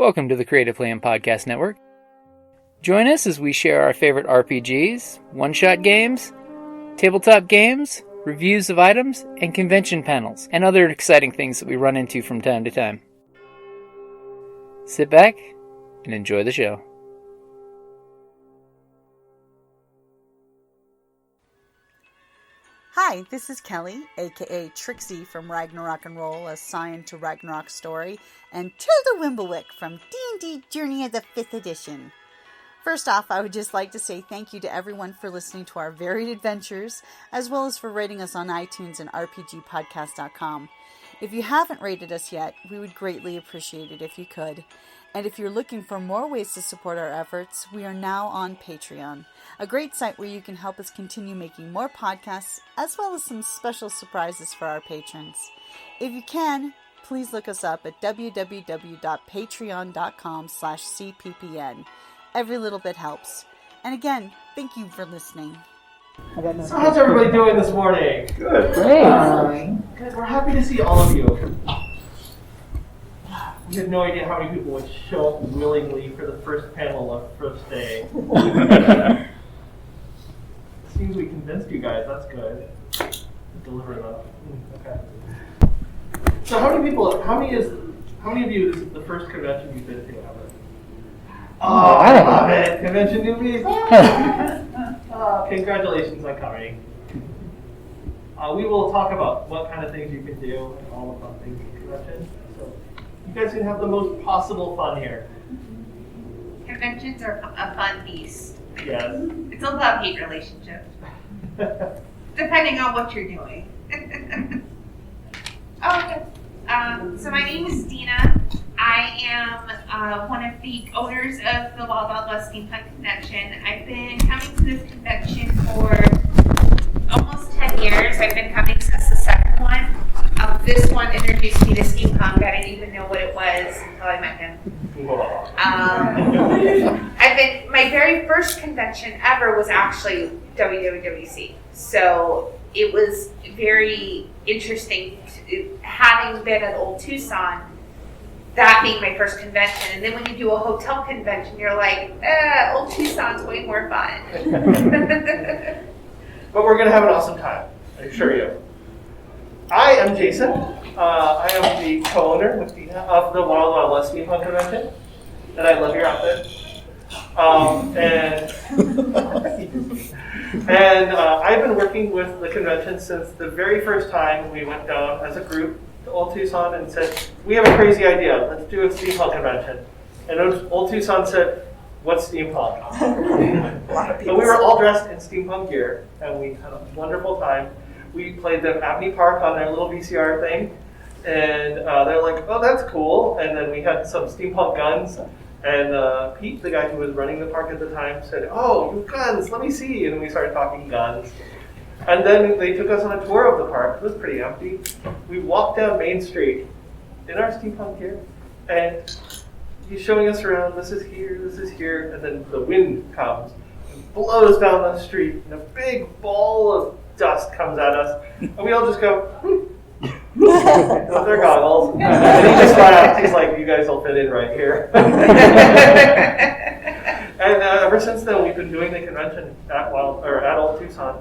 Welcome to the Creative Plan Podcast Network. Join us as we share our favorite RPGs, one-shot games, tabletop games, reviews of items, and convention panels, and other exciting things that we run into from time to time. Sit back and enjoy the show. Hi, this is Kelly, aka Trixie from Ragnarok and Roll, assigned to Ragnarok Story, and Tilda Wimblewick from D&D Journey of the 5th Edition. First off, I would just like to say thank you to everyone for listening to our varied adventures, as well as for rating us on iTunes and RPGpodcast.com. If you haven't rated us yet, we would greatly appreciate it if you could. And if you're looking for more ways to support our efforts, we are now on Patreon, a great site where you can help us continue making more podcasts, as well as some special surprises for our patrons. If you can, please look us up at www.patreon.com/cppn. Every little bit helps. And again, thank you for listening. So how's everybody doing this morning? Good. Great. Good. We're happy to see all of you. We had no idea how many people would show up willingly for the first panel of first day. Seems we convinced you guys. That's good. Deliver enough. Okay. So how many of you, this is the first convention you've been to ever? Oh, I love it. Convention newbies. Congratulations on coming. We will talk about what kind of things you can do and all the fun things at convention. So you guys can have the most possible fun here. Conventions are a fun beast. Yes. It's a love-hate relationship, depending on what you're doing. Okay. So my name is Deena. I am one of the owners of the WWWCX Steampunk convention. I've been coming to this convention for almost 10 years. I've been coming since the second one. This one introduced me to Steampunk. I didn't even know what it was until I met him. My very first convention ever was actually WWWC. So it was very interesting having been at Old Tucson, that being my first convention. And then when you do a hotel convention, you're like, Old Tucson's way more fun. But we're going to have an awesome time, I assure you. I am Jason. I am the co-owner with Deena of the WWW Steampunk convention, and I love your outfit. I've been working with the convention since the very first time we went down as a group to Old Tucson and said, we have a crazy idea, let's do a steampunk convention. And Old Tucson said, what's steampunk? So we were all dressed in steampunk gear, and we had a wonderful time. We played them at Abney Park on their little VCR thing, and they're like, oh, that's cool. And then we had some steampunk guns, and Pete, the guy who was running the park at the time, said, oh, you guns, let me see. And we started talking guns. And then they took us on a tour of the park. It was pretty empty. We walked down Main Street in our steampunk gear, and he's showing us around, this is here, and then the wind comes and blows down the street, and a big ball of dust comes at us, and we all just go, with their goggles, and he just laughed. He's like, you guys will fit in right here. And ever since then, we've been doing the convention at Old Tucson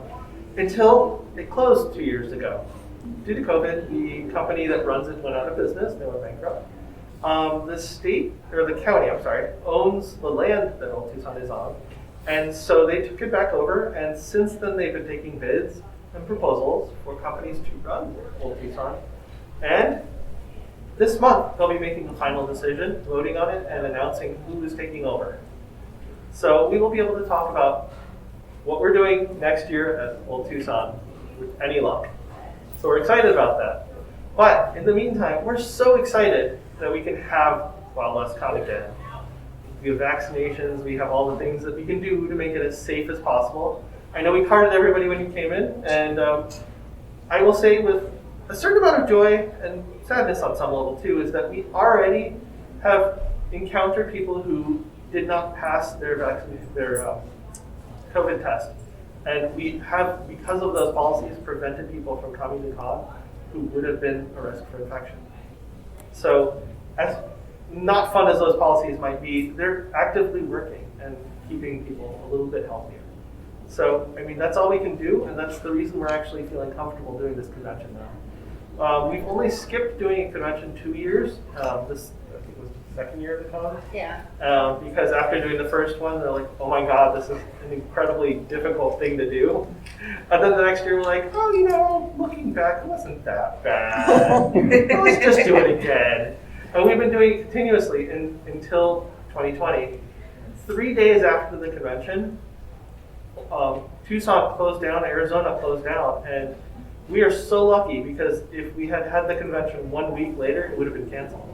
until it closed 2 years ago. Due to COVID, the company that runs it went out of business. They went bankrupt. The county, owns the land that Old Tucson is on. And so they took it back over, and since then they've been taking bids and proposals for companies to run Old Tucson. And this month they'll be making the final decision, voting on it, and announcing who is taking over. So we will be able to talk about what we're doing next year at Old Tucson with any luck. So we're excited about that. But in the meantime, we're so excited that we can have WWWCon again. We have vaccinations, we have all the things that we can do to make it as safe as possible. I know we carded everybody when you came in, and I will say with a certain amount of joy and sadness on some level too, is that we already have encountered people who did not pass their COVID test. And we have, because of those policies, prevented people from coming to con who would have been a risk for infection. So as not fun as those policies might be, they're actively working and keeping people a little bit healthier. So, I mean, that's all we can do, and that's the reason we're actually feeling comfortable doing this convention now. We've only skipped doing a convention 2 years. This, I think, was the second year of the con. Yeah. Because after doing the first one, they're like, oh my God, this is an incredibly difficult thing to do. And then the next year, we're like, oh, you know, looking back, it wasn't that bad. Let's just do it again. And we've been doing it continuously until 2020. 3 days after the convention, Tucson closed down, Arizona closed down, and we are so lucky because if we had had the convention 1 week later, it would have been canceled.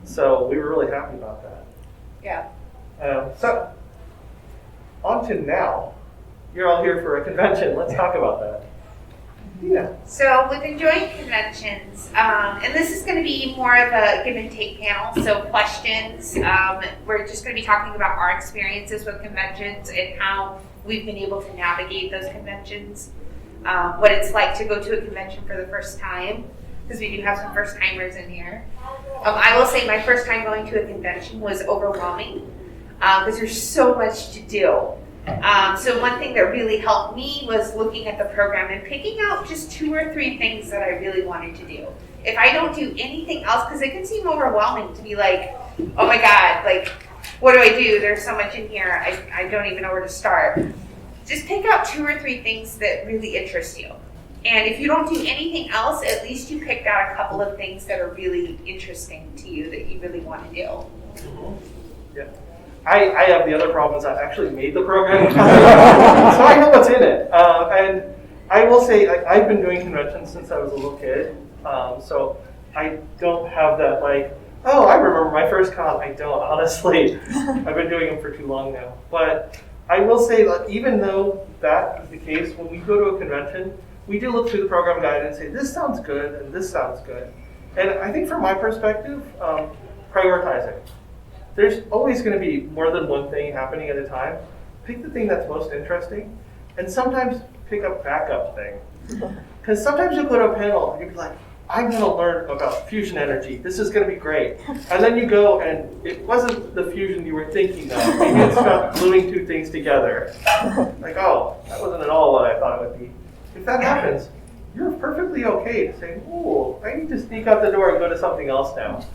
So we were really happy about that. Yeah. So, on to now. You're all here for a convention. Let's talk about that. Yeah. So with enjoying conventions, and this is going to be more of a give and take panel, so questions. We're just going to be talking about our experiences with conventions and how we've been able to navigate those conventions, what it's like to go to a convention for the first time, because we do have some first timers in here. I will say my first time going to a convention was overwhelming because there's so much to do. So one thing that really helped me was looking at the program and picking out just 2 or 3 things that I really wanted to do. If I don't do anything else, because it can seem overwhelming to be like, oh my God, like, what do I do? There's so much in here. I don't even know where to start. Just pick out 2 or 3 things that really interest you. And if you don't do anything else, at least you picked out a couple of things that are really interesting to you that you really want to do. Mm-hmm. Yeah. I have the other problems. I actually made the program, so I know what's in it. And I will say I've been doing conventions since I was a little kid, so I don't have that like, oh, I remember my first con. I don't, honestly. I've been doing them for too long now. But I will say that even though that is the case, when we go to a convention, we do look through the program guide and say, this sounds good and this sounds good. And I think from my perspective, prioritizing. There's always going to be more than one thing happening at a time. Pick the thing that's most interesting, and sometimes pick a backup thing. Because sometimes you'll go to a panel and you'll be like, I'm going to learn about fusion energy. This is going to be great. And then you go and it wasn't the fusion you were thinking of. Maybe it's about gluing 2 things together. Like, oh, that wasn't at all what I thought it would be. If that happens, you're perfectly okay to say, oh, I need to sneak out the door and go to something else now.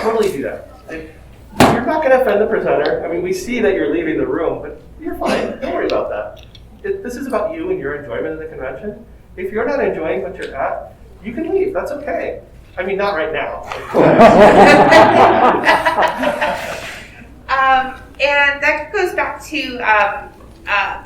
Totally do that. You're not going to offend the presenter. I mean, we see that you're leaving the room, but you're fine. Don't worry about that. This is about you and your enjoyment of the convention. If you're not enjoying what you're at, you can leave. That's okay. I mean, not right now. And that goes back to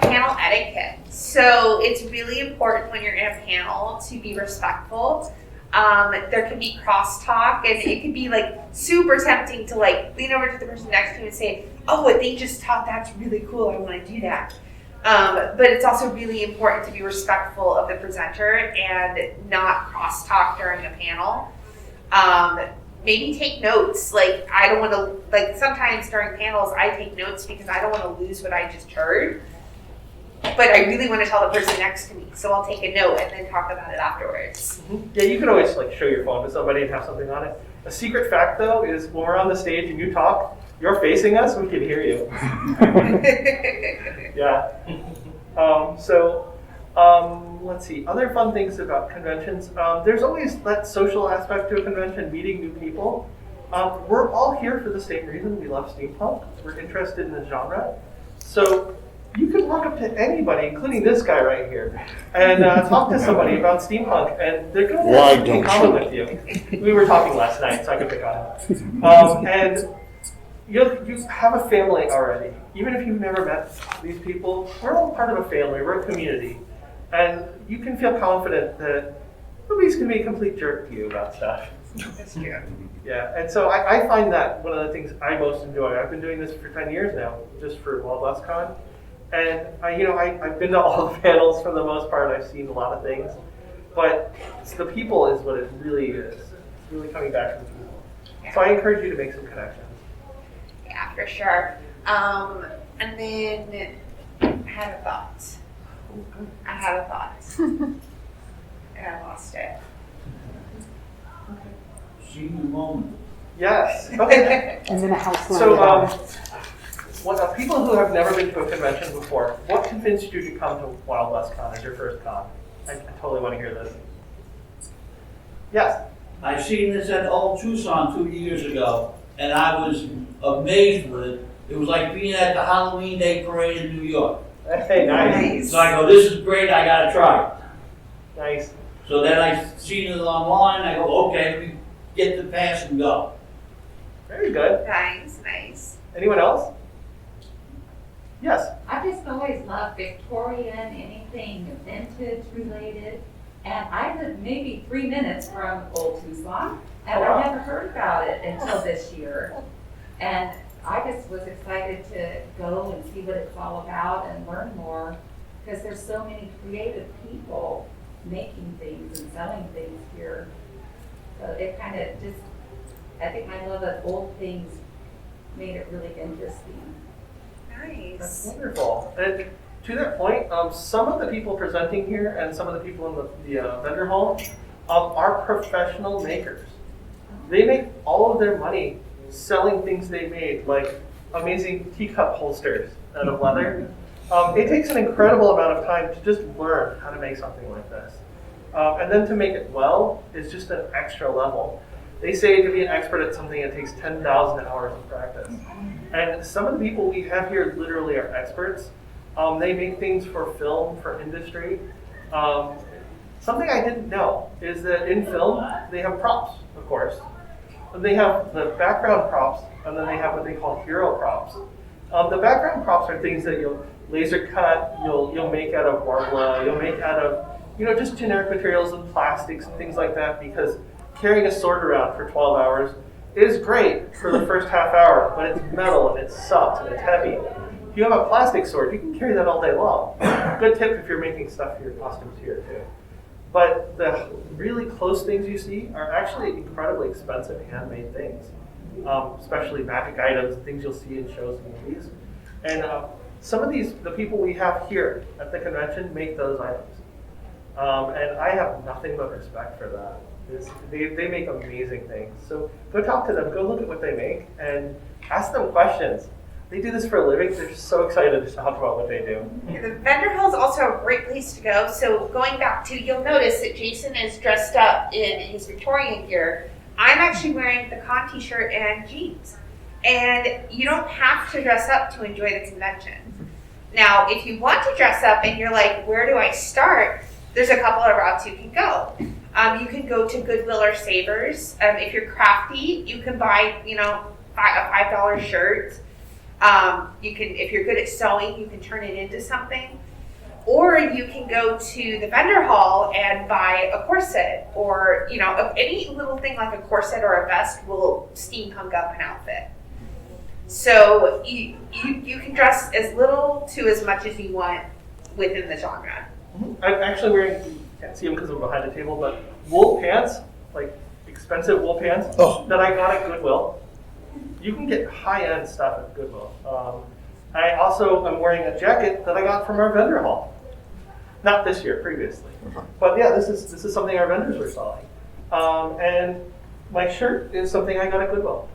panel etiquette. So it's really important when you're in a panel to be respectful. There can be crosstalk, and it can be like super tempting to like lean over to the person next to you and say, oh, what they just taught, that's really cool, I want to do that. But it's also really important to be respectful of the presenter and not crosstalk during a panel. Maybe take notes. Like, I don't want to, like, sometimes during panels I take notes because I don't want to lose what I just heard. But I really want to tell the person next to me, so I'll take a note and then talk about it afterwards. Mm-hmm. Yeah, you can always like show your phone to somebody and have something on it. A secret fact, though, is when we're on the stage and you talk, you're facing us, we can hear you. Yeah. Let's see. Other fun things about conventions. There's always that social aspect to a convention, meeting new people. We're all here for the same reason. We love steampunk. We're interested in the genre. So you can walk up to anybody, including this guy right here, and talk to somebody about steampunk, and they're going to have something in common with you. We were talking last night, so I could pick on him. And you have a family already. Even if you've never met these people, we're all part of a family. We're a community. And you can feel confident that nobody's going to be a complete jerk to you about stuff. That's true. Yeah, and so I find that one of the things I most enjoy. I've been doing this for 10 years now, just for WWWCon. And I've been to all the panels for the most part. I've seen a lot of things. But it's the people is what it really is. It's really coming back to the people. Yeah. So I encourage you to make some connections. Yeah, for sure. And then I had a thought. And I lost it. Senior moment. Yes. Okay. And then a house So, line. people who have never been to a convention before, what convinced you to come to Wild West Con as your first con? I totally want to hear this. Yes. I seen this at Old Tucson 2 years ago, and I was amazed with it. It was like being at the Halloween Day Parade in New York. Hey, nice. So I go, this is great, I gotta try it. Nice. So then I seen it online, I go, okay, let me get the pass and go. Very good. Nice. Anyone else? Yes. I just always loved Victorian, anything vintage related. And I live maybe 3 minutes from Old Tucson, and Oh, wow. I never heard about it until this year. And I just was excited to go and see what it's all about and learn more, because there's so many creative people making things and selling things here. So it kind of just, I think my love of old things made it really interesting. That's Nice. wonderful. And to that point, some of the people presenting here and some of the people in the vendor hall are professional makers. They make all of their money selling things they made, like amazing teacup holsters out of leather. It takes an incredible amount of time to just learn how to make something like this. And then to make it well is just an extra level. They say to be an expert at something, it takes 10,000 hours of practice. And some of the people we have here literally are experts. They make things for film, for industry. Something I didn't know is that in film, they have props, of course. They have the background props, and then they have what they call hero props. The background props are things that you'll laser cut, you'll make out of Warbla, you'll make out of, just generic materials and plastics and things like that, because carrying a sword around for 12 hours is great for the first half hour, but it's metal and it sucks and it's heavy. If you have a plastic sword, you can carry that all day long. Good tip if you're making stuff for your costumes here too. But the really close things you see are actually incredibly expensive handmade things, especially magic items, things you'll see in shows and movies. And some of the people we have here at the convention make those items. And I have nothing but respect for that. They make amazing things. So go talk to them, go look at what they make, and ask them questions. They do this for a living. They're so excited to talk about what they do. The vendor hall is also a great place to go. So going back to, you'll notice that Jason is dressed up in his Victorian gear. I'm actually wearing the con t-shirt and jeans. And you don't have to dress up to enjoy the convention. Now, if you want to dress up and you're like, where do I start? There's a couple of routes you can go. You can go to Goodwill or Savers. If you're crafty, you can buy, a $5 shirt. You can, if you're good at sewing, you can turn it into something. Or you can go to the vendor hall and buy a corset, or any little thing like a corset or a vest will steampunk up an outfit. So you can dress as little to as much as you want within the genre. I'm actually wearing, you can't see them because I'm behind the table, but wool pants, like expensive wool pants that I got at Goodwill. You can get high-end stuff at Goodwill. I also am wearing a jacket that I got from our vendor hall. Not this year, previously. But yeah, this is something our vendors were selling. And my shirt is something I got at Goodwill.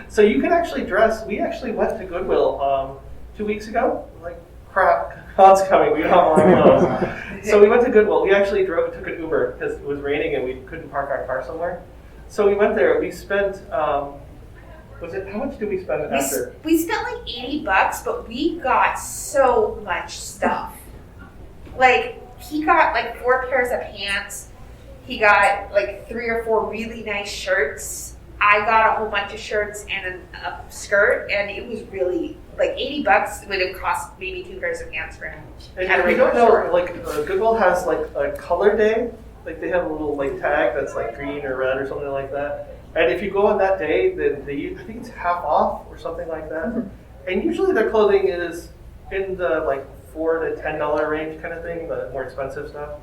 So you can actually dress. We actually went to Goodwill 2 weeks ago. Like, crap, God's coming. We don't have all our clothes. So we went to Goodwill. We actually took an Uber because it was raining and we couldn't park our car somewhere. So we went there. We spent, how much did we spend after? We spent like $80, but we got so much stuff. Like, he got like 4 pairs of pants. He got like 3 or 4 really nice shirts. I got a whole bunch of shirts and a skirt, and it was really like $80 would have cost maybe 2 pairs of pants for him. And if you don't know, like Goodwill has like a color day. Like they have a little like tag that's like green or red or something like that. And if you go on that day, then I think it's half off or something like that. Mm-hmm. And usually their clothing is in the like $4 to $10 range kind of thing, the more expensive stuff.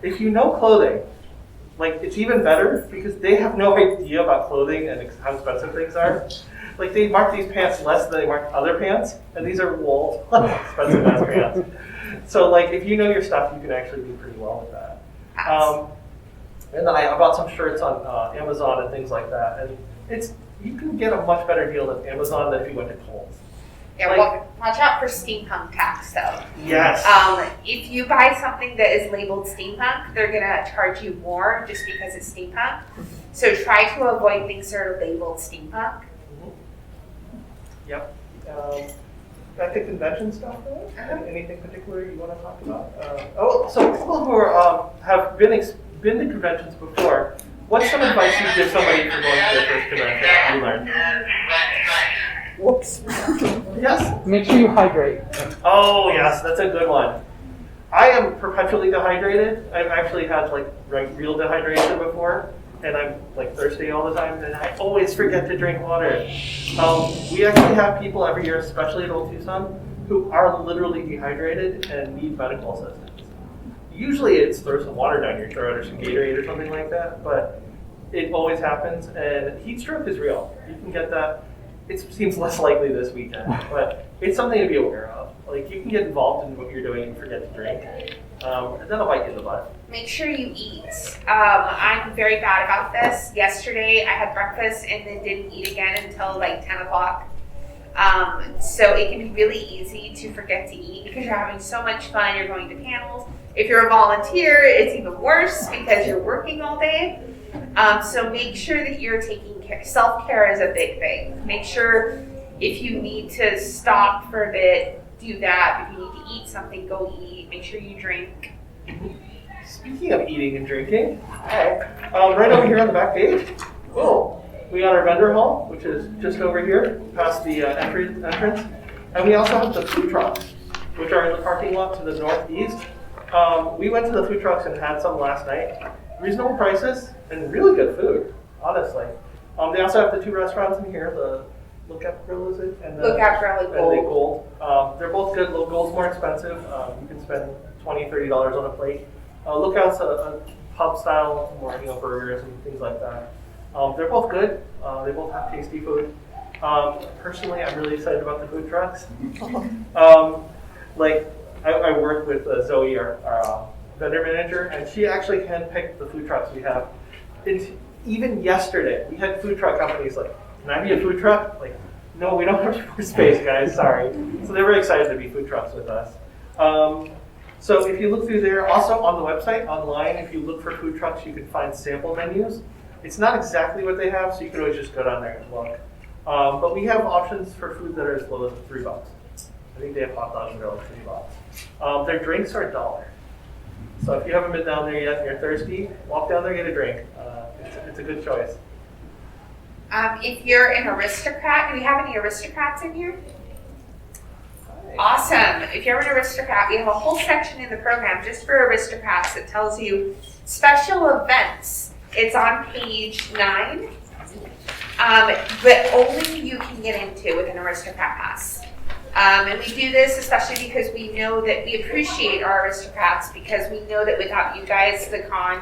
If you know clothing, like it's even better because they have no idea about clothing and how expensive things are. Like they mark these pants less than they mark other pants, and these are wool, expensive ass pants. So like if you know your stuff, you can actually do pretty well with that. And then I bought some shirts on Amazon and things like that. And you can get a much better deal at Amazon than if you went to Kohl's. Yeah, well, watch out for steampunk tax though. Yes. If you buy something that is labeled steampunk, they're gonna charge you more just because it's steampunk. So try to avoid things that are labeled steampunk. Yep. Back to convention stuff, though? Anything particular you want to talk about? So people who have been to conventions before, what's some advice you give somebody for going to their first convention you learned? Whoops. Yes? Make sure you hydrate. Oh, yes, that's a good one. I am perpetually dehydrated. I've actually had real dehydration before, and I'm thirsty all the time, and I always forget to drink water. We actually have people every year, especially at Old Tucson, who are literally dehydrated and need medical assistance. Usually it's throw some water down your throat or some Gatorade or something like that, but it always happens, and heat stroke is real. You can get that. It seems less likely this weekend, but it's something to be aware of. You can get involved in what you're doing and forget to drink, and that'll bite you in the butt. Make sure you eat. I'm very bad about this. Yesterday I had breakfast and then didn't eat again until 10 o'clock. So it can be really easy to forget to eat because you're having so much fun. You're going to panels. If you're a volunteer, it's even worse because you're working all day. So make sure that you're taking care. Self-care is a big thing. Make sure if you need to stop for a bit, do that. If you need to eat something, go eat. Make sure you drink. Speaking of eating and drinking, right over here on the back page, we got our vendor hall, which is just over here, past the entrance. And we also have the food trucks, which are in the parking lot to the northeast. We went to the food trucks and had some last night. Reasonable prices and really good food, honestly. They also have the two restaurants in here, the Lookout Grill, is it? And Lookout Grill and Gold. They're both good. Gold's more expensive. You can spend $20, $30 on a plate. Lookout's a pub style, more burgers and things like that. They're both good. They both have tasty food. Personally, I'm really excited about the food trucks. I work with Zoe, our vendor manager, and she actually handpicked the food trucks we have. Even yesterday, we had food truck companies can I be a food truck? No, we don't have space, guys, sorry. So they're very excited to be food trucks with us. So if you look through there, also on the website, online, if you look for food trucks, you can find sample menus. It's not exactly what they have, so you can always just go down there and look. But we have options for food that are as low as $3. I think they have hot dogs that are $3. Their drinks are $1. So if you haven't been down there yet and you're thirsty, walk down there and get a drink. It's a good choice. If you're an aristocrat, do we have any aristocrats in here? Awesome. If you're an aristocrat, we have a whole section in the program just for aristocrats that tells you special events. It's on page 9, but only you can get into with an aristocrat pass. And we do this especially because we know that we appreciate our aristocrats, because we know that without you guys, the con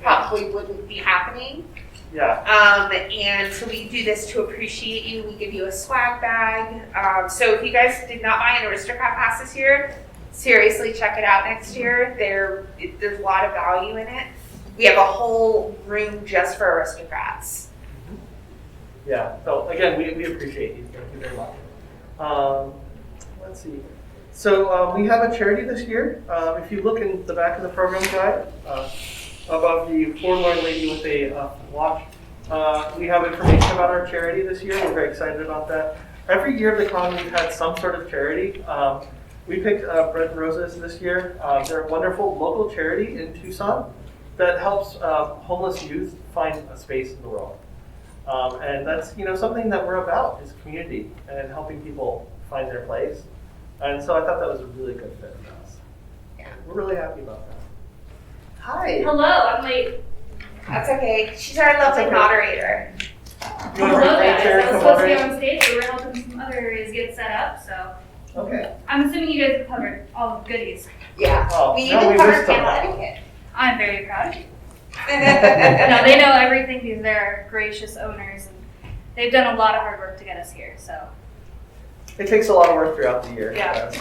probably wouldn't be happening. Yeah. And so we do this to appreciate you. We give you a swag bag. So if you guys did not buy an aristocrat pass this year, seriously check it out next year. There's a lot of value in it. We have a whole room just for aristocrats. Yeah. So again, we appreciate you. Thank you very much. Let's see. So we have a charity this year. If you look in the back of the program guide, above the forlorn lady with a watch, we have information about our charity this year. We're very excited about that. Every year of the con, we've had some sort of charity. We picked Bread and Roses this year. They're a wonderful local charity in Tucson that helps homeless youth find a space in the world. And that's something that we're about, is community and helping people find their place. And so I thought that was a really good fit for us. Yeah. We're really happy about that. Hi. Hello, I'm late. That's okay. She's our lovely okay. moderator. You want to bring Hello the chair guys, I to was come supposed to be moderate? on stage, but we're helping some other areas get set up, so. Okay. I'm assuming you guys have covered all the goodies. Yeah. Oh, we need no, to we cover missed panel something. etiquette. I'm very proud of you. No, they know everything because they're gracious owners and they've done a lot of hard work to get us here, so. It takes a lot of work throughout the year. Yeah. So.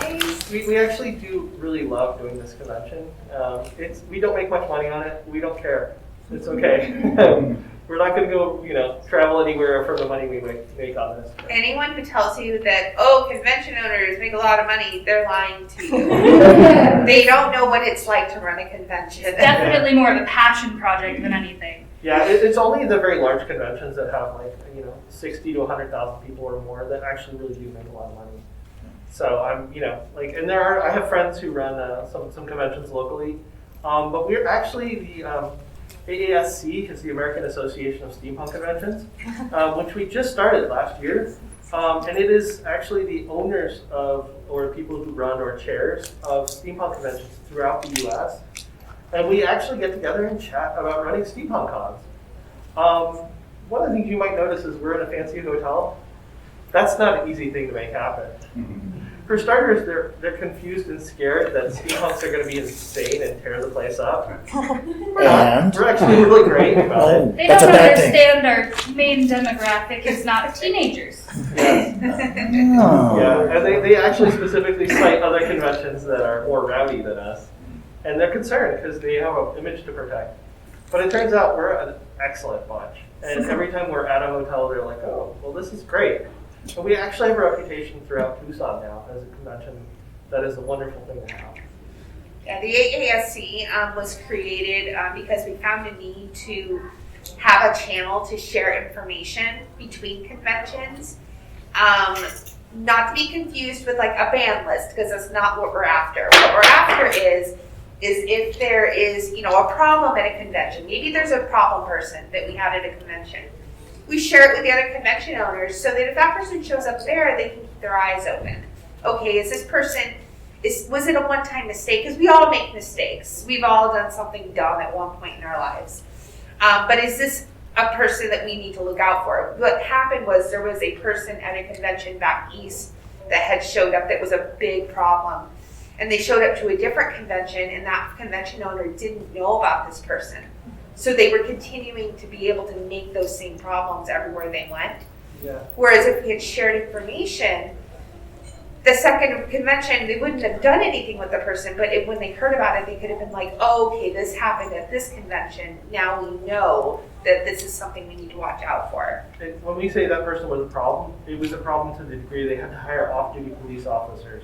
days? We actually do really love doing this convention. We don't make much money on it. We don't care. It's okay. We're not going to go, travel anywhere for the money we make on this. Anyone who tells you that, convention owners make a lot of money, they're lying to you. They don't know what it's like to run a convention. Definitely more of a passion project than anything. Yeah, it's only the very large conventions that have 60 to 100,000 people or more that actually really do make a lot of money. So and I have friends who run some conventions locally, but we're actually the AASC is the American Association of Steampunk Conventions, which we just started last year. And it is actually the owners or people who run or chairs of steampunk conventions throughout the US. And we actually get together and chat about running steampunk cons. One of the things you might notice is we're in a fancy hotel. That's not an easy thing to make happen. For starters, they're confused and scared that steampunks are going to be insane and tear the place up. We're not. We're actually really great about it. They don't understand our main demographic is not teenagers. Yes. Yeah, and they actually specifically cite other conventions that are more rowdy than us. And they're concerned because they have an image to protect. But it turns out we're an excellent bunch. And every time we're at a hotel, they're like, oh, well, this is great. And we actually have a reputation throughout Tucson now as a convention that is a wonderful thing to have. Yeah, the AASC was created because we found a need to have a channel to share information between conventions. Not to be confused with a ban list, because that's not what we're after. What we're after is if there is, a problem at a convention. Maybe there's a problem person that we have at a convention. We share it with the other convention owners so that if that person shows up there, they can keep their eyes open. Okay, is this person, was it a one-time mistake? Because we all make mistakes. We've all done something dumb at one point in our lives. But is this a person that we need to look out for? What happened was there was a person at a convention back east that had showed up that was a big problem. And they showed up to a different convention, and that convention owner didn't know about this person. So they were continuing to be able to make those same problems everywhere they went. Yeah. Whereas if we had shared information, the second convention, they wouldn't have done anything with the person, but when they heard about it, they could have been like, oh, okay, this happened at this convention. Now we know that this is something we need to watch out for. And when we say that person was a problem, it was a problem to the degree they had to hire off-duty police officers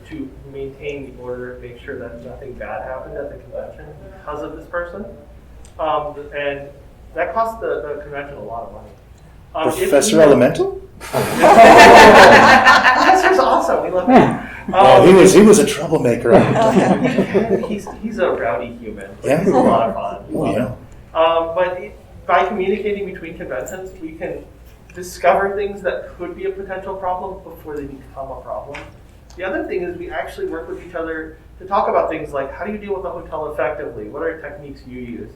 to maintain the order, make sure that nothing bad happened at the convention because of this person. And that cost the convention a lot of money. Professor Elemental? Professor's awesome. We love him. He was a troublemaker. He's a rowdy human. Yeah. He's a lot of fun. Oh, yeah. But by communicating between conventions, we can discover things that could be a potential problem before they become a problem. The other thing is we actually work with each other to talk about things like, how do you deal with a hotel effectively? What are techniques you use?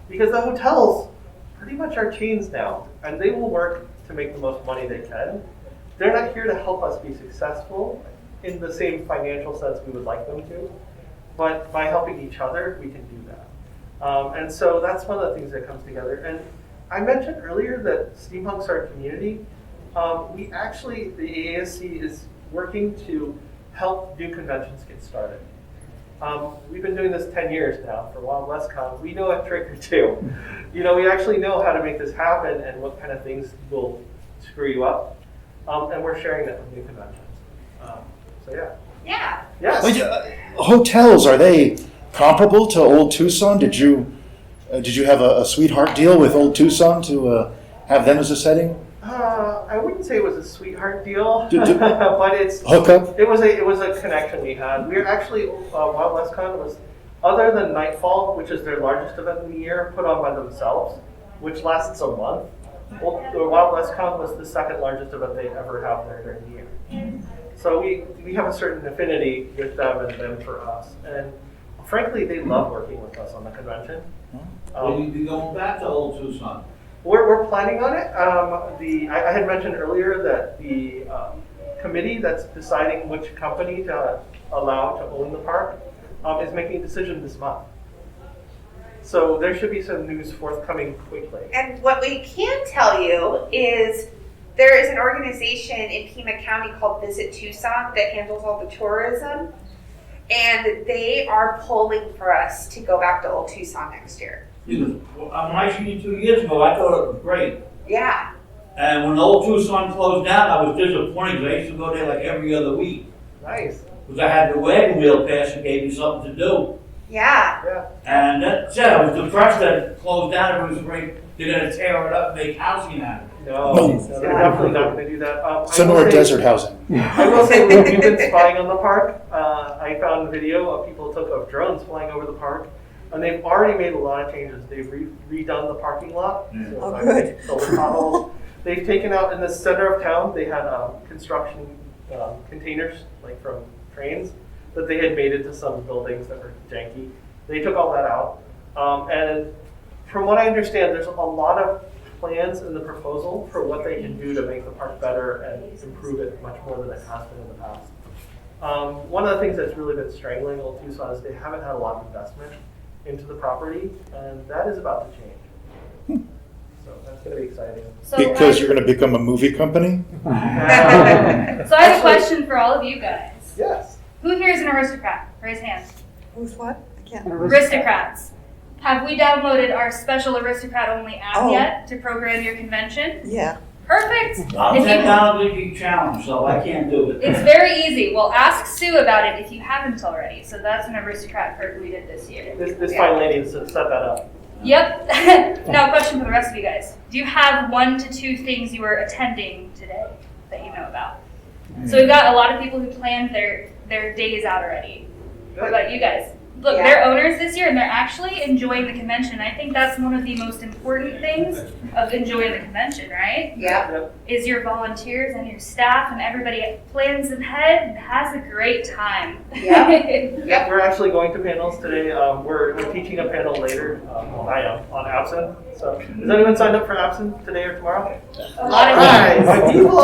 Because the hotels pretty much are chains now, and they will work to make the most money they can. They're not here to help us be successful in the same financial sense we would like them to, but by helping each other, we can do that. And so that's one of the things that comes together. And I mentioned earlier that steampunks are a community. The AASC is working to help new conventions get started. We've been doing this 10 years now for Wild West Con. We know a trick or two. We actually know how to make this happen and what kind of things will screw you up. And we're sharing that with new conventions. So yeah. Yeah. Yes. Hotels, are they comparable to Old Tucson? Did you have a sweetheart deal with Old Tucson to have them as a setting? I wouldn't say it was a sweetheart deal, but it's hookup. It was a connection we had. We were actually Wild West Con was, other than Nightfall, which is their largest event in the year, put on by themselves, which lasts a month. Well, the Wild West Con was the second largest event they ever have there during the year. So we have a certain affinity with them and them for us, and frankly, they love working with us on the convention. Will you be going back to Old Tucson? We're planning on it. I had mentioned earlier that the committee that's deciding which company to allow to own the park is making a decision this month. So there should be some news forthcoming quickly. And what we can tell you is there is an organization in Pima County called Visit Tucson that handles all the tourism, and they are pulling for us to go back to Old Tucson next year. Because when I seen you 2 years ago, I thought it was great. Yeah. And when Old Tucson closed down, I was disappointed because I used to go there like every other week. Nice. Because I had the wagon wheel pass and gave me something to do. Yeah. And that's it. I was depressed that it closed down. It was great. They're going to tear it up and make housing out of it. No, they're definitely not going to do that. Similar desert housing. I will say, we've been spying on the park. I found a video of people took of drones flying over the park, and they've already made a lot of changes. They've redone the parking lot. Yeah. So good. Solar potholes. They've taken out in the center of town. They had construction containers, like from trains, that they had made into some buildings that were janky. They took all that out, and from what I understand, there's a lot of plans in the proposal for what they can do to make the park better and improve it much more than it has been in the past. One of the things that's really been strangling Old Tucson is they haven't had a lot of investment into the property, and that is about to change. So that's going to be exciting. So Because you're going to become a movie company? So I have a question for all of you guys. Yes. Who here is an aristocrat? Raise hands. Who's what? I can't. Aristocrats. Have we downloaded our special aristocrat-only app Oh. yet to program your convention? Yeah. Perfect. I'm If you- technologically challenged, so I can't do it. It's very easy. Well, ask Sue about it if you haven't already. So that's an aristocrat perk we did this year. This fine lady has set that up. Yep. Now, a question for the rest of you guys. Do you have 1 to 2 things you are attending today that you know about? So we've got a lot of people who planned their days out already. What about you guys? Look, Yeah. they're owners this year, and they're actually enjoying the convention. I think that's one of the most important things of enjoying the convention, right? Yeah. Is your volunteers and your staff and everybody plans ahead and has a great time. Yeah. Yeah, we're actually going to panels today. We're teaching a panel later. Well, I am on absinthe. So, is anyone signed up for absinthe today or tomorrow? A lot of Nice, my people.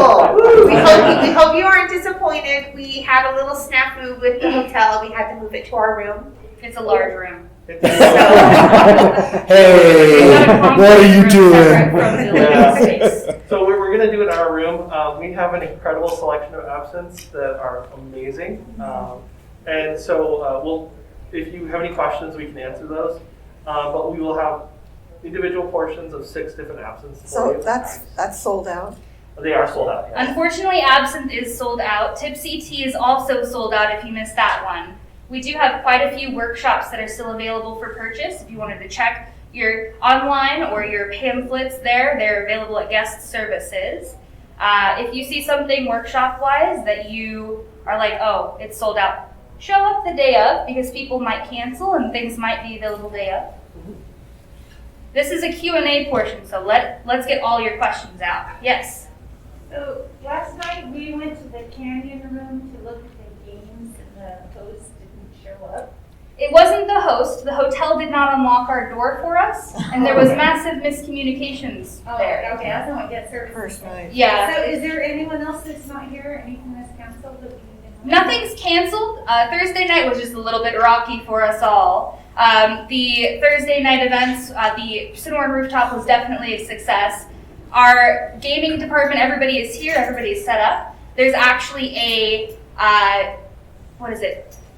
we hope you aren't disappointed. We had a little snafu with the hotel. We had to move it to our room. It's a large room. Hey, what are you doing? Yeah. So we're going to do it in our room. We have an incredible selection of absinthes that are amazing. And so if you have any questions, we can answer those. But we will have individual portions of 6 different absinthes. So that's sold out. They are sold out. Yeah. Unfortunately, absinthe is sold out. Tipsy tea is also sold out if you missed that one. We do have quite a few workshops that are still available for purchase. If you wanted to check your online or your pamphlets there, they're available at guest services. If you see something workshop-wise that you are like, oh, it's sold out, show up the day of because people might cancel and things might be available day of. This is a Q&A portion, so let's get all your questions out. Yes? So last night we went to the canyon room to look at the games and the host didn't show up. It wasn't the host. The hotel did not unlock our door for us, and there was massive miscommunications there. Okay, that's not what get service. First night. Yeah. So is there anyone else that's not here? Anything that's canceled that we need to know? Nothing's canceled. Thursday night was just a little bit rocky for us all. The Thursday night events, the Sonoran Rooftop was definitely a success. Our gaming department, everybody is here, everybody is set up. There's actually a,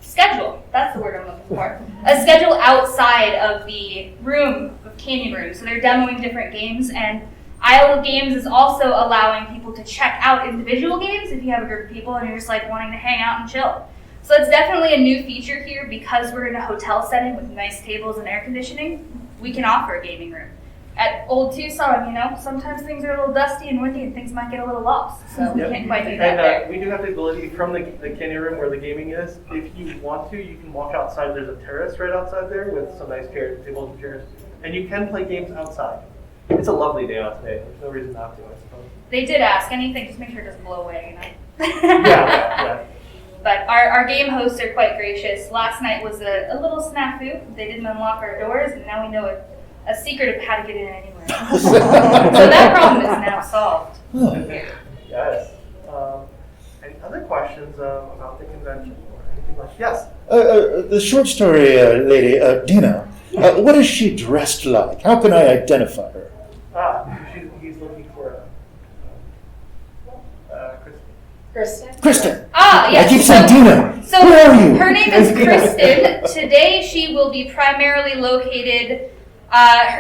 schedule. That's the word I'm looking for. A schedule outside of the room, of Canyon Room. So they're demoing different games, and Isle of Games is also allowing people to check out individual games if you have a group of people and you're just like wanting to hang out and chill. So it's definitely a new feature here because we're in a hotel setting with nice tables and air conditioning. We can offer a gaming room. At Old Tucson, sometimes things are a little dusty and windy and things might get a little lost. So we can't quite do that there. And we do have the ability from the canyon room where the gaming is, if you want to, you can walk outside. There's a terrace right outside there with some nice chairs, tables and chairs. And you can play games outside. It's a lovely day out today. There's no reason not to, I suppose. They did ask anything, just make sure it doesn't blow away, Yeah. But our game hosts are quite gracious. Last night was a little snafu. They didn't unlock our doors, and now we know a secret of how to get in anywhere. So that problem is now solved. Yes. Any other questions about the convention or anything like Yes? The short story lady, Deena, what is she dressed like? How can I identify her? He's looking for Kristen. Ah, yes. I keep saying Deena. So Where are you? her name is Kristen. Today she will be primarily located,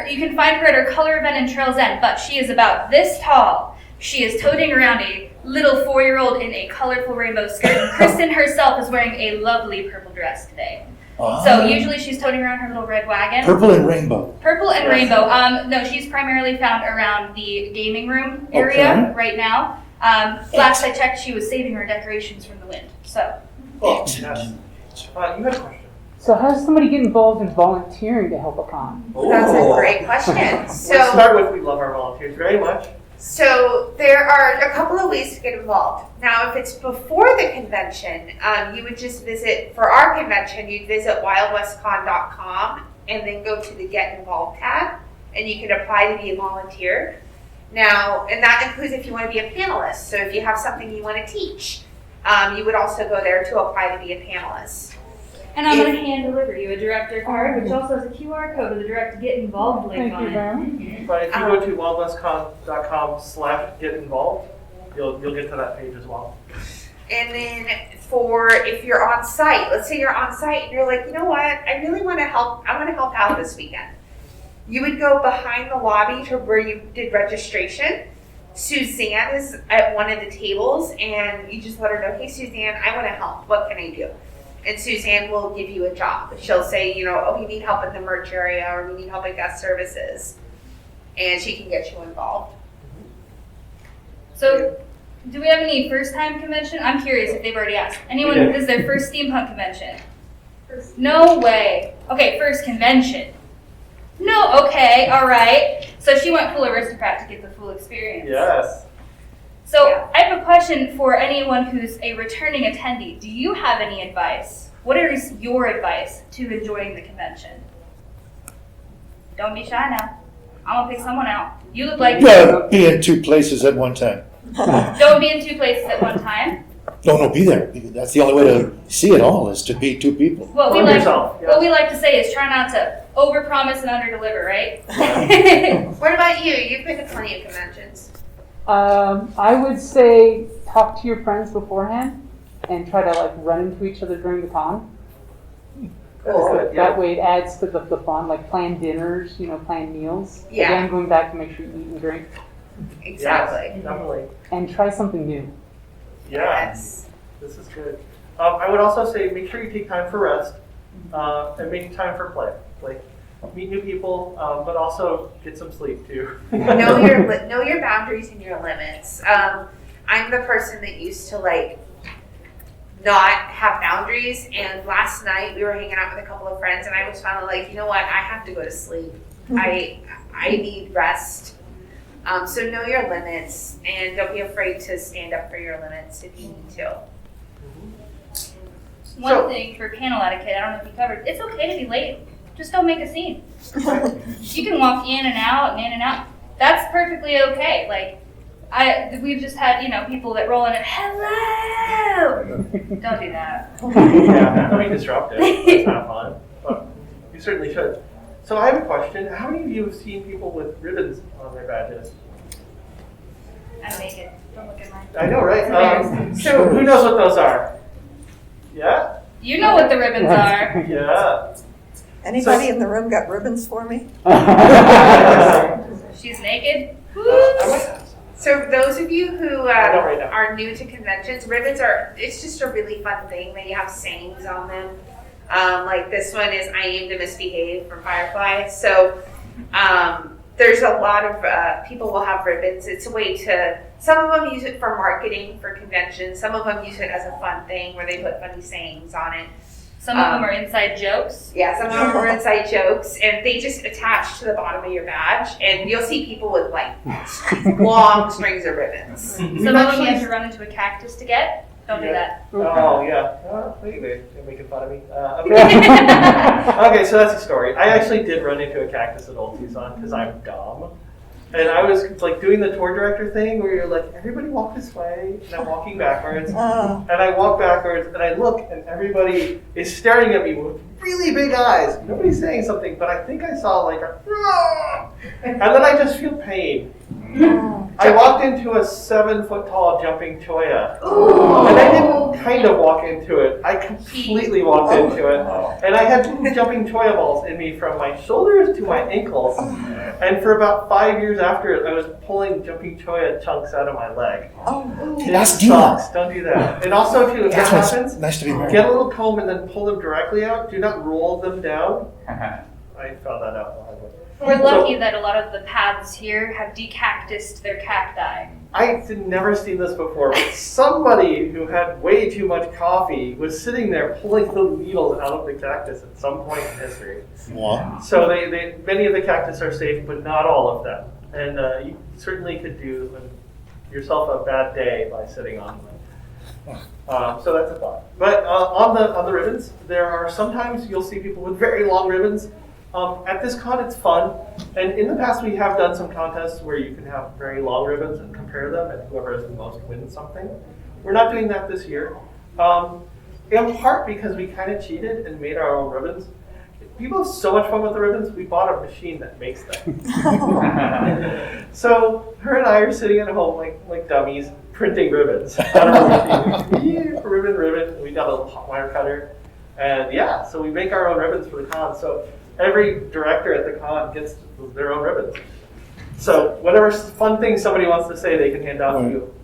you can find her at her color event in Trails End, but she is about this tall. She is toting around a little 4-year-old in a colorful rainbow skirt. Kristen herself is wearing a lovely purple dress today. So usually she's toting around her little red wagon. Purple and rainbow. Purple and rainbow. No, she's primarily found around the gaming room area right now. Last I checked, she was saving her decorations from the wind. So. Oh, yes. You had a question. So how does somebody get involved in volunteering to help a con? That's a great question. So Let's start with we love our volunteers very much. So there are a couple of ways to get involved. Now, if it's before the convention, you would just visit, for our convention, you'd visit wildwestcon.com and then go to the Get Involved tab, and you can apply to be a volunteer. Now, and that includes if you want to be a panelist. So if you have something you want to teach, you would also go there to apply to be a panelist. And I'm going to hand deliver you a director card, which also has a QR code with a direct Get Involved link on it. But if you go to wildwestcon.com/get involved, you'll get to that page as well. And then for if you're on site, let's say you're on site and you're like, you know what, I really want to help. I want to help out this weekend. You would go behind the lobby to where you did registration. Suzanne is at one of the tables, and you just let her know, hey, Suzanne, I want to help. What can I do? And Suzanne will give you a job. She'll say, you know, oh, we need help in the merch area, or we need help in guest services. And she can get you involved. So, do we have any first-time convention? I'm curious if they've already asked. Anyone, this is their first Steampunk convention? No way. Okay, first convention. No, okay, all right. So she went full aristocrat to get the full experience. Yes. So I have a question for anyone who's a returning attendee. Do you have any advice? What is your advice to enjoying the convention? Don't be shy now. I'm gonna pick someone out. You look like Be in two places at one time. Don't be in two places at one time. No, be there. That's the only way to see it all, is to be two people. What we like to say is try not to overpromise and underdeliver, right? What about you? You've been to plenty of conventions. I would say talk to your friends beforehand and try to run into each other during the con. That way it adds to the fun, plan dinners, plan meals. Yeah. Again, going back to make sure you eat and drink. Exactly. Yes, definitely. And try something new. Yes. This is good. I would also say make sure you take time for rest and make time for play. Meet new people, but also get some sleep too. know your boundaries and your limits. I'm the person that used to not have boundaries, and last night we were hanging out with a couple of friends, and I was finally you know what, I have to go to sleep. I need rest. So know your limits, and don't be afraid to stand up for your limits if you need to. One thing for panel etiquette, I don't know if you covered, it's okay to be late. Just don't make a scene. You can walk in and out and in and out. That's perfectly okay. We've just had, people that roll in and, hello! Don't do that. Yeah, don't be disruptive. It's not fun. But you certainly should. So I have a question. How many of you have seen people with ribbons on their badges? I'm naked. Don't look at mine. I know, right? So who knows what those are? Yeah? You know what the ribbons are. Yeah. Anybody in the room got ribbons for me? She's naked. So those of you who are new to conventions, ribbons it's just a really fun thing. They have sayings on them. This one is, I aim to misbehave from Firefly. So there's a lot of people will have ribbons. It's a way some of them use it for marketing for conventions. Some of them use it as a fun thing where they put funny sayings on it. Some of them are inside jokes. Yeah, some of them are inside jokes, and they just attach to the bottom of your badge, and you'll see people with long strings of ribbons. Some of them you have to run into a cactus to get. Don't do that. Oh, yeah. They're making fun of me. Okay. Okay, so that's a story. I actually did run into a cactus at Old Tucson because I'm dumb. And I was doing the tour director thing where you're everybody walk this way, and I'm walking backwards. And I walk backwards, and I look, and everybody is staring at me with really big eyes. Nobody's saying something, but I think I saw and then I just feel pain. I walked into a 7-foot-tall jumping choya. And I didn't kind of walk into it. I completely walked into it. And I had jumping choya balls in me from my shoulders to my ankles. And for about 5 years after it, I was pulling jumping choya chunks out of my leg. That's Deena. Don't do that. And also, too, if that happens, Nice to be married. get a little comb and then pull them directly out. Do not roll them down. I found that out. We're lucky that a lot of the paths here have decactused their cacti. I've never seen this before, but somebody who had way too much coffee was sitting there pulling the needles out of the cactus at some point in history. Wow. So many of the cactus are safe, but not all of them. And you certainly could do yourself a bad day by sitting on them. So that's a thought. But on the ribbons, there are sometimes you'll see people with very long ribbons. At this con, it's fun, and in the past we have done some contests where you can have very long ribbons and compare them, and whoever has the most wins something. We're not doing that this year, in part because we kind of cheated and made our own ribbons. People have so much fun with the ribbons, we bought a machine that makes them. So her and I are sitting at home like dummies, printing ribbons out of our machine. Yeah, ribbon. We got a little hot wire cutter, and yeah, so we make our own ribbons for the con. So every director at the con gets their own ribbons. So whatever fun thing somebody wants to say, they can hand out to you.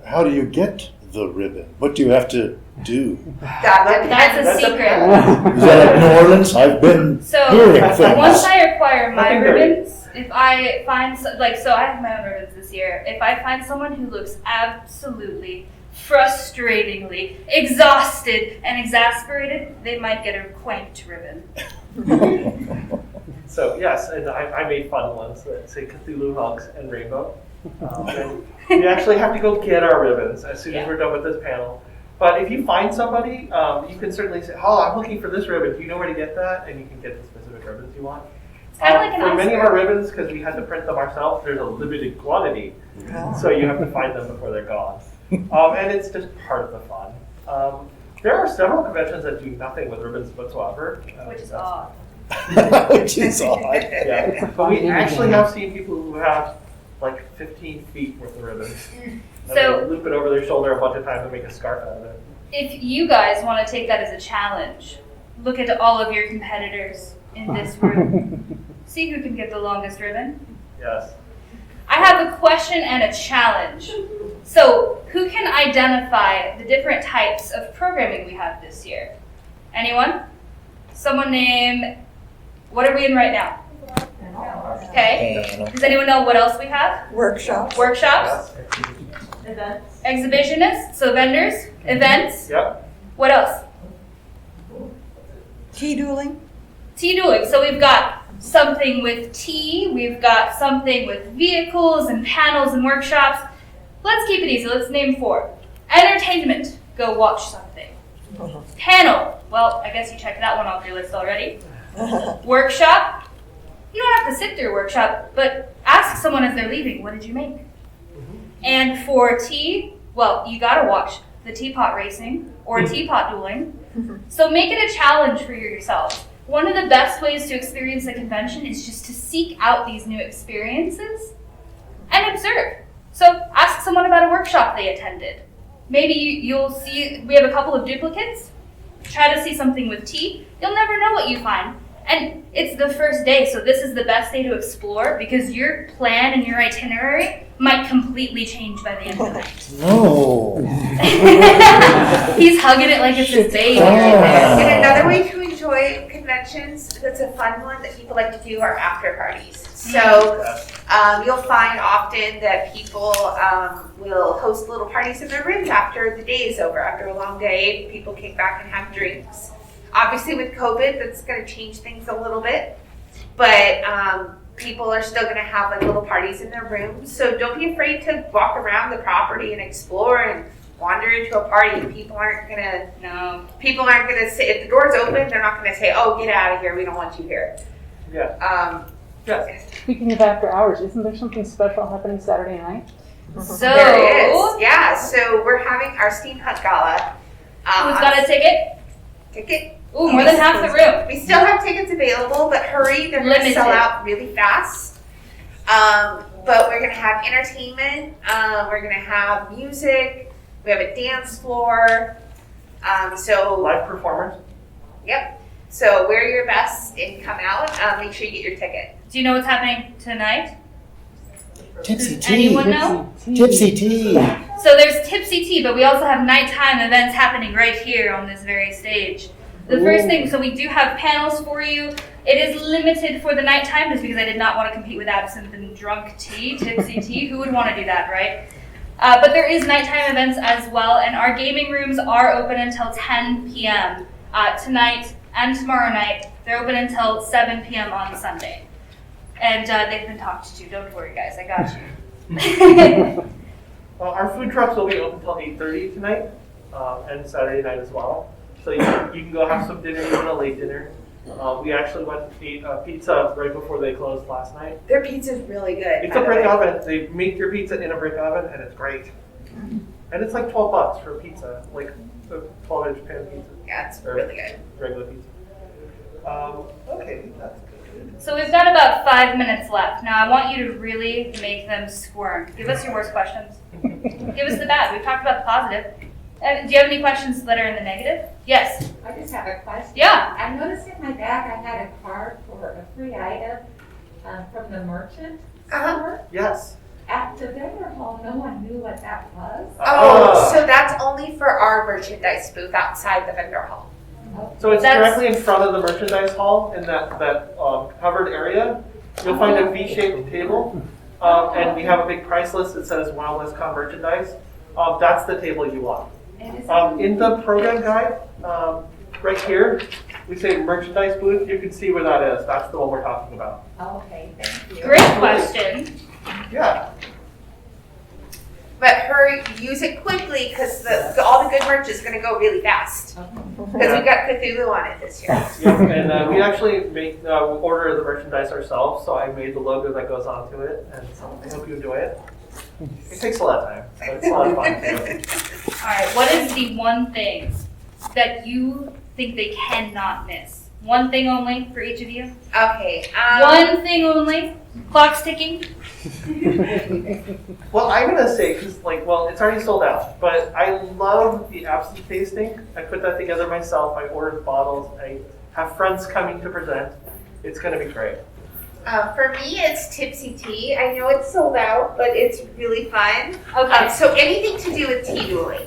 How do you get the ribbon? What do you have to do? That's a secret. Is that at New Orleans? I've been hearing things. Once I acquire my ribbons, if I find, so I have my own ribbons this year. If I find someone who looks absolutely, frustratingly, exhausted and exasperated, they might get a quaint ribbon. So yes, and I made fun ones that say Cthulhu Hugs and Rainbow. And we actually have to go get our ribbons as soon as we're done with this panel. But if you find somebody, you can certainly say, "Oh, I'm looking for this ribbon. Do you know where to get that?" And you can get the specific ribbons you want. It's kind of like an for many of iceberg. our ribbons, because we had to print them ourselves, there's a limited quantity, so you have to find them before they're gone. And it's just part of the fun. There are several conventions that do nothing with ribbons whatsoever. Which is odd. Which is odd. Yeah, but we actually have seen people who have like 15 feet worth of ribbons. And So- they loop it over their shoulder a bunch of times and make a scarf out of it. If you guys want to take that as a challenge, look at all of your competitors in this room. See who can get the longest ribbon. Yes. I have a question and a challenge. So, who can identify the different types of programming we have this year? Anyone? Someone name, what are we in right now? Okay. Does anyone know what else we have? Workshops. Workshops, Events. exhibitionists, so vendors, events. Yep. What else? Tea dueling. Tea dueling. So we've got something with tea, we've got something with vehicles and panels and workshops. Let's keep it easy. Let's name 4. Entertainment. Go watch something. Panel. Well, I guess you checked that one off your list already. Workshop. You don't have to sit through a workshop, but ask someone as they're leaving, what did you make? And for tea, well, you gotta watch the teapot racing or teapot dueling. So make it a challenge for yourself. One of the best ways to experience a convention is just to seek out these new experiences and observe. So ask someone about a workshop they attended. Maybe you'll see, we have a couple of duplicates. Try to see something with tea. You'll never know what you find. And it's the first day, so this is the best day to explore because your plan and your itinerary might completely change by the end of the night. No. He's hugging it like it's his baby. And another way to enjoy conventions that's a fun one that people like to do are after parties. So you'll find often that people will host little parties in their rooms after the day is over. After a long day, people kick back and have drinks. Obviously with COVID, that's going to change things a little bit, but people are still going to have like little parties in their rooms. So don't be afraid to walk around the property and explore and wander into a party. People aren't going to say, if the door's open, they're not going to say, "Oh, get out of here, we don't want you here." Yeah. Yes. Speaking of after hours, isn't there something special happening Saturday night? So There is, yeah. So we're having our Steampunk Gala. who's got a ticket? Ticket? Ooh, more than half the room. We still have tickets available, but hurry, they're going to Limited. sell out really fast. but we're gonna have entertainment. We're gonna have music. We have a dance floor. So Live performers. Yep. So wear your best and come out. Make sure you get your ticket. Do you know what's happening tonight? Tipsy Does tea. anyone know? Tipsy tea. So there's Tipsy Tea, but we also have nighttime events happening right here on this very stage. The first thing, so we do have panels for you. It is limited for the nighttime just because I did not want to compete with absinthe and drunk tea, Tipsy Tea. Who would want to do that, right? But there is nighttime events as well, and our gaming rooms are open until 10 p.m. Tonight and tomorrow night. They're open until 7 p.m. on Sunday. And they've been talked to. Don't worry, guys. I got you. Well, our food trucks will be open until 8:30 tonight, and Saturday night as well. So you can go have some dinner, even a late dinner. We actually went and ate pizza right before they closed last night. Their pizza's really good. It's a brick oven. They make your pizza in a brick oven, and it's great. And it's like $12 for a pizza, like a 12-inch pan pizza. Yeah, it's really good. Regular pizza. Okay, that's good. So we've got about 5 minutes left. Now I want you to really make them squirm. Give us your worst questions. Give us the bad. We've talked about the positive. Do you have any questions that are in the negative? Yes. I just have a question. Yeah. I noticed in my bag I had a card for a free item from the merchant store. Yes. At the vendor hall, no one knew what that was. Oh, so that's only for our merchandise booth outside the vendor hall. So it's directly in front of the merchandise hall in that covered area. You'll find a V-shaped table, and we have a big price list that says WWWCX merchandise. That's the table you want. In the program guide, right here, we say merchandise booth. You can see where that is. That's the one we're talking about. Okay, thank you. Great question. Yeah. But use it quickly because all the good merch is going to go really fast. Because we've got Cthulhu on it this year. Yeah, and we actually order the merchandise ourselves, so I made the logo that goes onto it, and so I hope you enjoy it. It takes a lot of time, but it's a lot of fun too. All right. What is the one thing that you think they cannot miss? One thing only for each of you? Okay. One thing only? Clock's ticking? Well, I'm going to say, because, it's already sold out, but I love the absinthe tasting. I put that together myself. I ordered bottles. I have friends coming to present. It's going to be great. For me, it's Tipsy Tea. I know it's sold out, but it's really fun. Okay. So anything to do with tea dueling.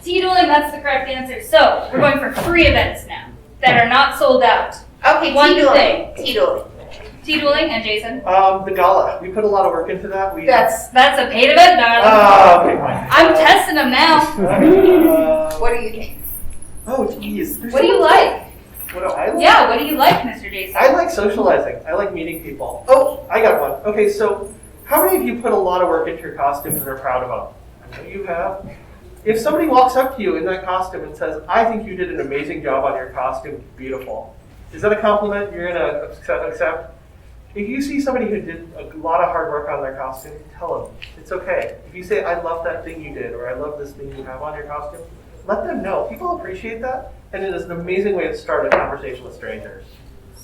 Tea dueling, that's the correct answer. So we're going for free events now that are not sold out. Okay, One tea dueling. thing. Tea dueling. Tea dueling, and Jason? The gala. We put a lot of work into that. That's a paid event, darling. Okay, fine. I'm testing them now. What do you think? Oh, geez. What do you like? What do I like? Yeah, what do you like, Mr. Jason? I like socializing. I like meeting people. Oh, I got one. Okay, so how many of you put a lot of work into your costume and are proud of them? I know you have. If somebody walks up to you in that costume and says, I think you did an amazing job on your costume, it's beautiful. Is that a compliment you're going to accept? If you see somebody who did a lot of hard work on their costume, tell them. It's okay. If you say, I love that thing you did, or I love this thing you have on your costume, let them know. People appreciate that, and it is an amazing way to start a conversation with strangers.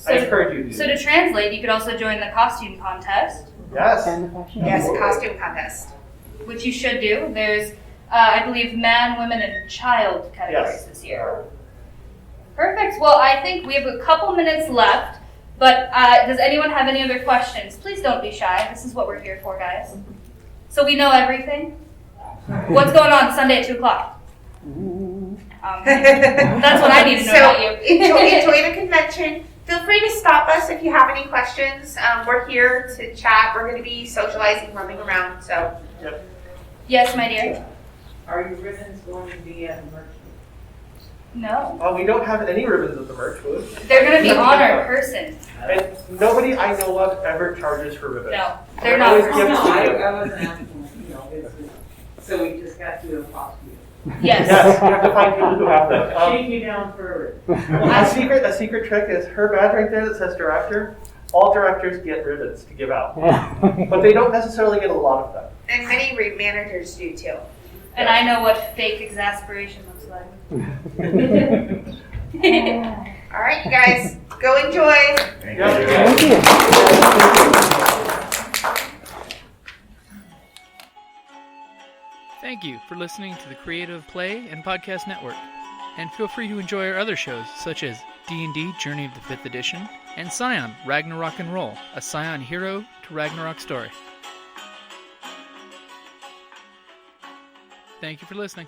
I encourage you to do So that. to translate, you could also join the costume contest. Yes. Yes, costume contest. Which you should do. There's, I believe, man, women, and child categories this year. Perfect. Well, I think we have a couple minutes left, but does anyone have any other questions? Please don't be shy. This is what we're here for, guys. So we know everything. What's going on Sunday at 2 o'clock? That's what I need to know about you. Enjoy the convention. Feel free to stop us if you have any questions. We're here to chat. We're going to be socializing, roaming around. So. Yep. Yes, my dear. Are your ribbons going to be at the merch? No. We don't have any ribbons at the merch booth. They're going to be on our person. And nobody I know of ever charges for ribbons. No, they're not. Always Oh, gifts No, to you. I wasn't asking, so we just got to do a costume. Yes. Yes, you have to find people who have them. Shake me down for A secret trick is her badge right there that says director. All directors get ribbons to give out, but they don't necessarily get a lot of them. And many managers do too. And I know what fake exasperation looks like. All right, you guys, go enjoy. Thank you. Thank you for listening to the Creative Play and Podcast Network. And feel free to enjoy our other shows, such as D&D Journey of the 5th Edition and Scion Ragnarok and Roll, a Scion Hero to Ragnarok story. Thank you for listening.